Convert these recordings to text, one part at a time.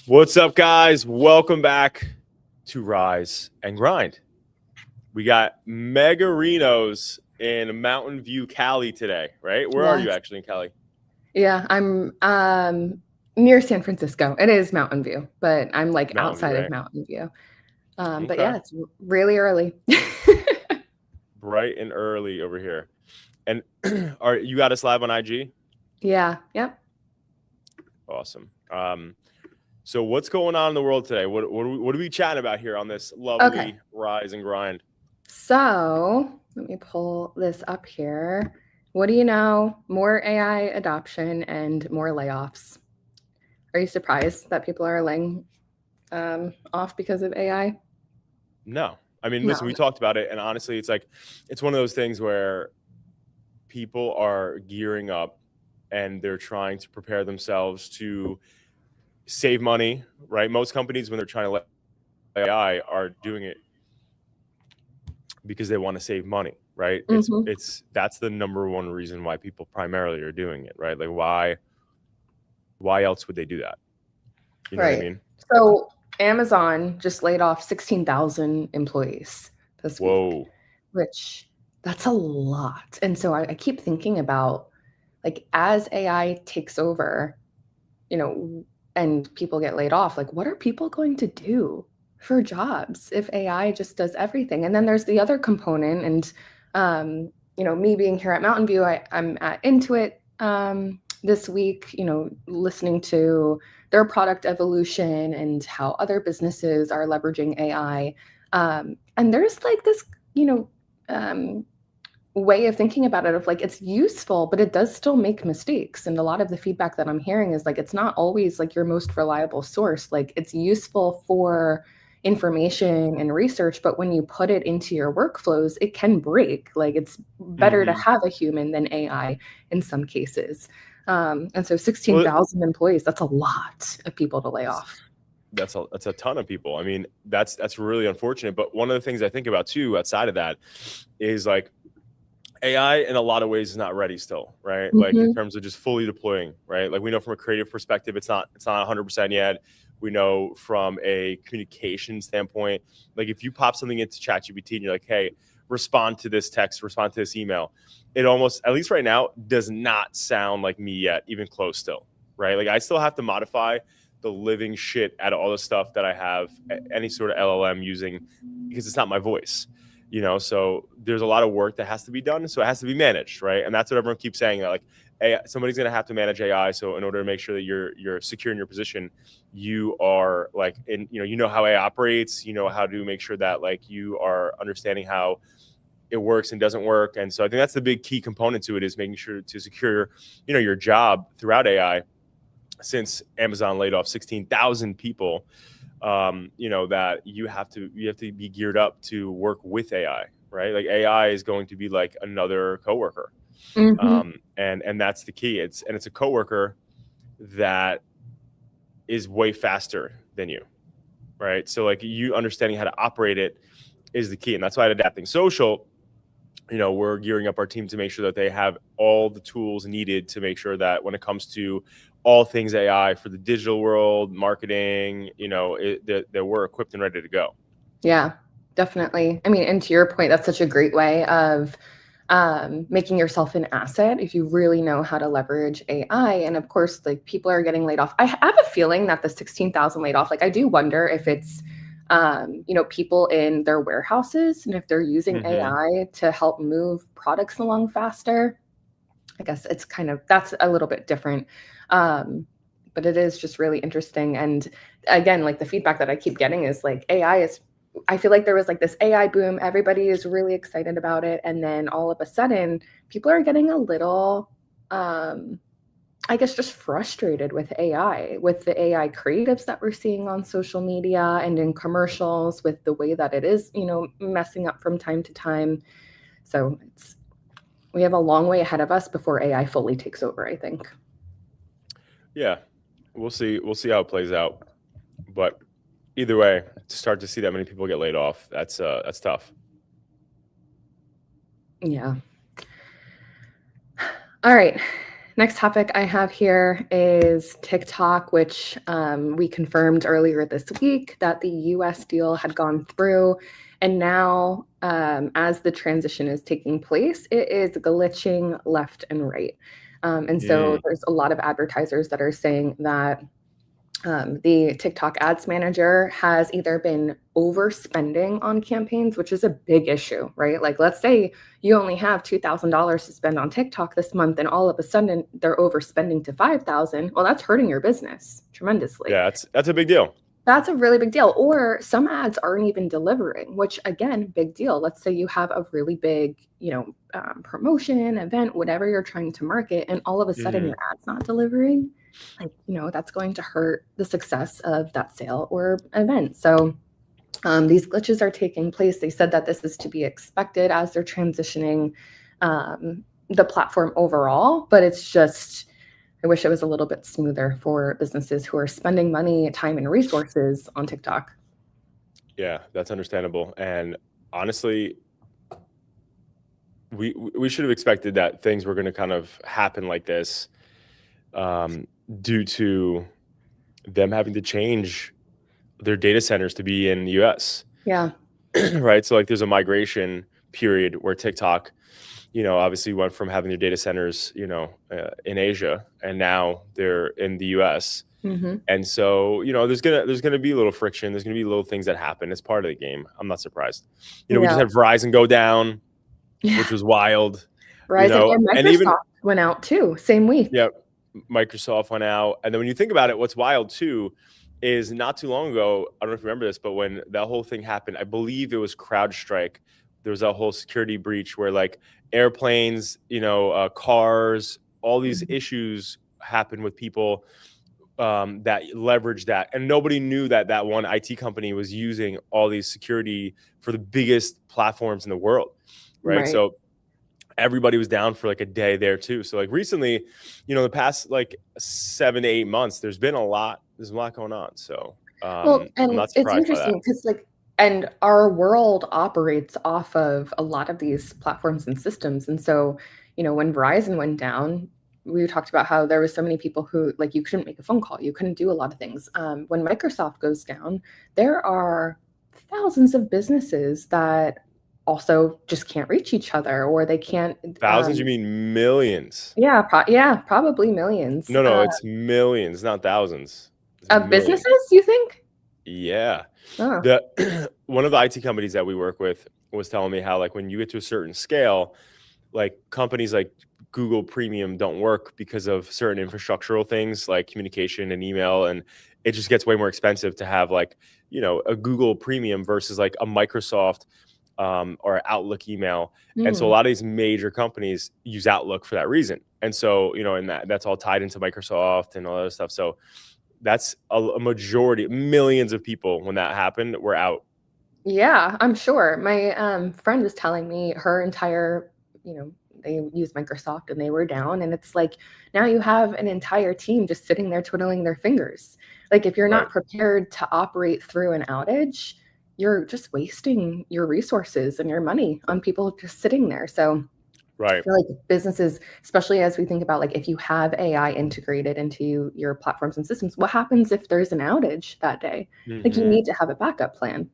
What's up, guys? Welcome back to Rise and Grind. We got Megarinos in Mountain View, Cali today, right? Where are you Yes. actually in Cali? Yeah, I'm near San Francisco. It is Mountain View, but I'm like Mountain View, outside of right? Mountain View. But Okay. yeah, it's really early. Bright and early over here. And are you got us live on IG? Yeah, yep. Awesome. So what's going on in the world today? What are we chatting about here on this Okay. lovely Rise and Grind? So let me pull this up here. What do you know? More AI adoption and more layoffs. Are you surprised that people are laying off because of AI? No. I mean, listen, No. we talked about it, and honestly, it's one of those things where people are gearing up and they're trying to prepare themselves to save money, right? Most companies, when they're trying to let AI, are doing it because they want to save money, right? Mm-hmm. That's the number one reason why people primarily are doing it, right? Like why else would they do that? You know what I Right. mean? So Amazon just laid off 16,000 employees this week, Whoa. which that's a lot. And so I keep thinking about like as AI takes over, you know, and people get laid off, like what are people going to do for jobs if AI just does everything? And then there's the other component, and me being here at Mountain View, I'm at Intuit this week, listening to their product evolution and how other businesses are leveraging AI. And there's like this, you know, um, way of thinking about it of like it's useful, but it does still make mistakes. And a lot of the feedback that I'm hearing is like it's not always like your most reliable source. Like it's useful for information and research, but when you put it into your workflows, it can break. Like it's better to Mm-hmm. have a human than AI in some cases. And so Well, 16,000 employees, that's a lot of people to lay off. that's a ton of people. I mean, that's really unfortunate. But one of the things I think about too, outside of that, is like AI in a lot of ways is not ready still, right? Like in Mm-hmm. terms of just fully deploying, right? Like we know from a creative perspective, it's not 100% yet. We know from a communication standpoint, like if you pop something into ChatGPT and you're like, hey, respond to this text, respond to this email, it almost, at least right now, does not sound like me yet, even close still, right? Like I still have to modify the living shit out of all the stuff that I have any sort of LLM using because it's not my voice. So there's a lot of work that has to be done, so it has to be managed, right? And that's what everyone keeps saying, that like somebody's going to have to manage AI. So in order to make sure that you're secure in your position, you are like how AI operates, how to make sure that like you are understanding how it works and doesn't work. And so I think that's the big key component to it, is making sure to secure your job throughout AI. Since Amazon laid off 16,000 people, that you have to be geared up to work with AI, right? Like AI is going to be like another coworker, Mm-hmm. and that's the key. It's a coworker that is way faster than you, right? So like you understanding how to operate it is the key, and that's why at Adapting Social, we're gearing up our team to make sure that they have all the tools needed to make sure that when it comes to all things AI for the digital world, marketing, that we're equipped and ready to go. Yeah, definitely. I mean, and to your point, that's such a great way of making yourself an asset if you really know how to leverage AI. And of course, like people are getting laid off. I have a feeling that the 16,000 laid off, like I do wonder if it's, people in their warehouses and if they're using Mm-hmm. AI to help move products along faster. I guess that's a little bit different. But it is just really interesting. And again, like the feedback that I keep getting is like I feel like there was like this AI boom. Everybody is really excited about it. And then all of a sudden, people are getting a little, I guess, just frustrated with AI, with the AI creatives that we're seeing on social media and in commercials, with the way that it is, messing up from time to time. So we have a long way ahead of us before AI fully takes over, I think. Yeah, we'll see. We'll see how it plays out. But either way, to start to see that many people get laid off, that's tough. Yeah. All right. Next topic I have here is TikTok, which we confirmed earlier this week that the US deal had gone through. And now, as the transition is taking place, it is glitching left and right. And so there's a lot of advertisers that are saying that the TikTok ads manager has either been overspending on campaigns, which is a big issue, right? Like, let's say you only have $2,000 to spend on TikTok this month, and all of a sudden they're overspending to 5,000. Well, that's hurting your business tremendously. Yeah, that's a big deal. That's a really big deal. Or some ads aren't even delivering, which again, big deal. Let's say you have a really big, promotion, event, whatever you're trying to market, and all of a sudden your ad's not delivering. Like, that's going to hurt the success of that sale or event. So these glitches are taking place. They said that this is to be expected as they're transitioning the platform overall, but it's just, I wish it was a little bit smoother for businesses who are spending money, time, and resources on TikTok. Yeah, that's understandable. And honestly, we should have expected that things were going to kind of happen like this due to them having to change their data centers to be in the US. Yeah. Right. So like there's a migration period where TikTok, obviously went from having their data centers, in Asia, and now they're in the US. Mm-hmm. And so, there's gonna be a little friction. There's gonna be little things that happen. It's part of the game. I'm not surprised. We just had Verizon go down, which was wild. Verizon and Microsoft and even went out too, same week. Yeah, Microsoft went out. And then when you think about it, what's wild too is not too long ago, I don't know if you remember this, but when that whole thing happened, I believe it was CrowdStrike. There was a whole security breach where like airplanes, cars, all these issues happened with people that leveraged that. And nobody knew that one IT company was using all these security for the biggest platforms in the world. Right. So everybody was down for like a day there too. So like recently, the past like 7 to 8 months, there's a lot going on. So and I'm not surprised it's interesting because and our world operates off of a lot of these platforms and systems. And so, when Verizon went down, we talked about how there was so many people who like you couldn't make a phone call, you couldn't do a lot of things. When Microsoft goes down, there are thousands of businesses that also just can't reach each other, or they can't. Thousands? You mean millions? Yeah, probably millions. No, it's millions, not thousands. Of businesses, you think? Yeah. Oh. One of the IT companies that we work with was telling me how like when you get to a certain scale, like companies like Google Premium don't work because of certain infrastructural things like communication and email, and it just gets way more expensive to have like a Google Premium versus like a Microsoft or Outlook email. And so a lot of these major companies use Outlook for that reason. And so and that's all tied into Microsoft and all that other stuff. So that's a majority, millions of people when that happened were out. Yeah, I'm sure. My friend was telling me her entire, they use Microsoft and they were down. And it's like, now you have an entire team just sitting there twiddling their fingers. Like if you're not prepared to operate through an outage, you're just wasting your resources and your money on people just sitting there. So I feel like businesses, especially as we think about like if you have AI integrated into your platforms and systems, what happens if there's an outage that day? Like you need to have a backup plan.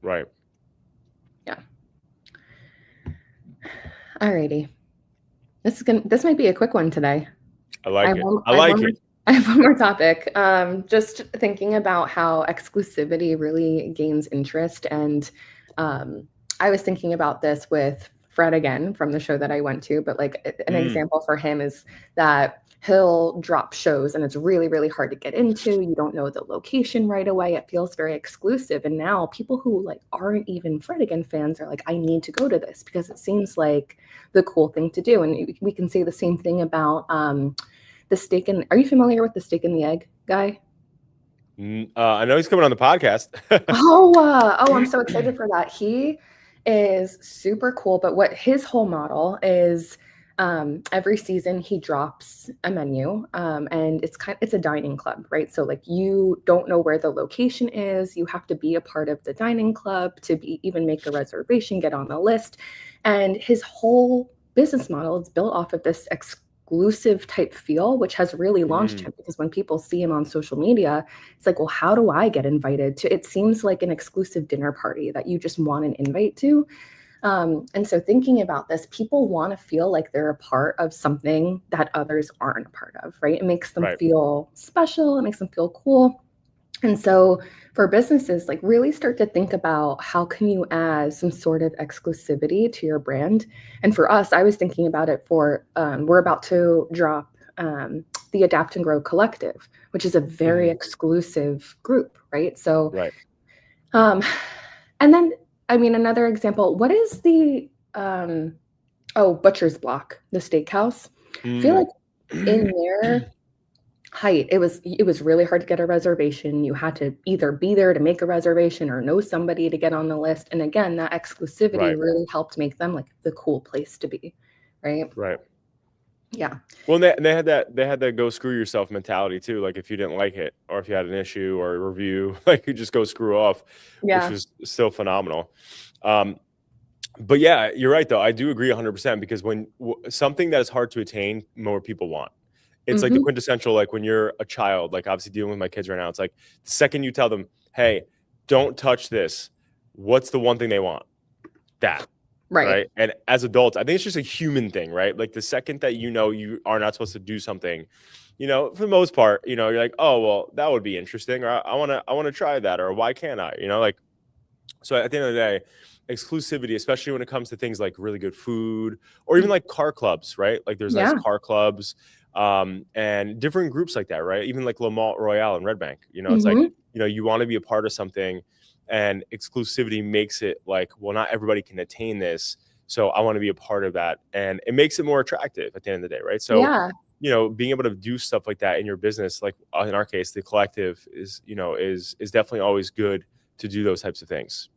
Right. Yeah. Alrighty. This might be a quick one today. I like it. I have one more topic. Just thinking about how exclusivity really gains interest. And I was thinking about this with Fred again from the show that I went to, but like an example for him is that he'll drop shows and it's really, really hard to get into. You don't know the location right away. It feels very exclusive. And now people who like aren't even Fred again fans are like, I need to go to this because it seems like the cool thing to do. And we can say the same thing about the steak and, are you familiar with the steak and the egg guy? I know he's coming on the podcast. I'm so excited for that. He is super cool, but what his whole model is, every season he drops a menu, and it's a dining club, right? So like you don't know where the location is. You have to be a part of the dining club to even make a reservation, get on the list. And his whole business model is built off of this exclusive type feel, which has really launched him, because when people see him on social media, it's like, well, how do I get invited to? It seems like an exclusive dinner party that you just want an invite to. And so thinking about this, people want to feel like they're a part of something that others aren't a part of, right? It makes them Right. feel special. It makes them feel cool. And so for businesses, like really start to think about how can you add some sort of exclusivity to your brand. And for us, I was thinking about it for, we're about to drop the Adapt and Grow Collective, which is a very exclusive group, right? So, Right. and then, I mean, another example, what is the, Butcher's Block, the steakhouse? I feel like in their height, it was really hard to get a reservation. You had to either be there to make a reservation or know somebody to get on the list. And again, that exclusivity Right. really helped make them like the cool place to be, right? Right. Yeah. Well, they had that go screw yourself mentality too. Like if you didn't like it or if you had an issue or a review, like you just go screw off, which Yeah. was still phenomenal. But yeah, you're right though. I do agree 100% because when something that is hard to attain, more people want. It's like the Mhm. quintessential, like when you're a child, like obviously dealing with my kids right now, it's like the second you tell them, hey, don't touch this, what's the one thing they want? That. Right. Right. And as adults, I think it's just a human thing, right? Like the second that you know you are not supposed to do something, for the most part, you're like, oh well, that would be interesting, or I wanna try that, or why can't I? Like so at the end of the day, exclusivity, especially when it comes to things like really good food or even like car clubs, right? Like there's nice Yeah. car clubs and different groups like that, right? Even like La Malt Royale and Red Bank, it's like, Mhm. you want to be a part of something and exclusivity makes it like, well, not everybody can attain this. So I want to be a part of that. And it makes it more attractive at the end of the day, right? So, Yeah. being able to do stuff like that in your business, like in our case, the collective is definitely always good to do those types of things.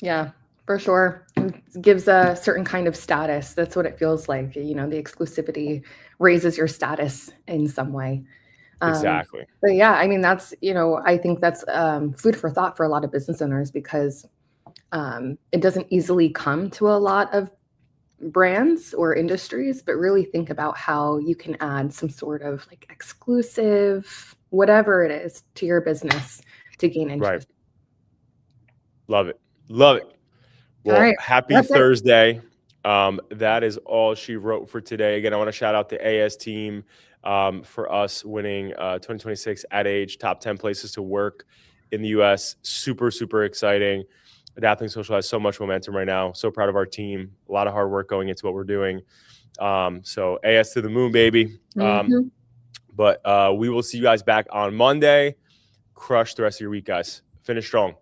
Yeah, for sure. It gives a certain kind of status. That's what it feels like. The exclusivity raises your status in some way. Exactly. But yeah, I mean, that's, I think that's food for thought for a lot of business owners, because it doesn't easily come to a lot of brands or industries, but really think about how you can add some sort of like exclusive, whatever it is, to your business to gain Right. interest. Love it. Love it. All Well, right. happy That's it. Thursday. That is all she wrote for today. Again, I want to shout out the AS team for us winning 2026 Ad Age top 10 places to work in the US. Super, super exciting. Adapting Social has so much momentum right now. So proud of our team. A lot of hard work going into what we're doing. So AS to the moon, baby. Mhm. But we will see you guys back on Monday. Crush the rest of your week, guys. Finish strong.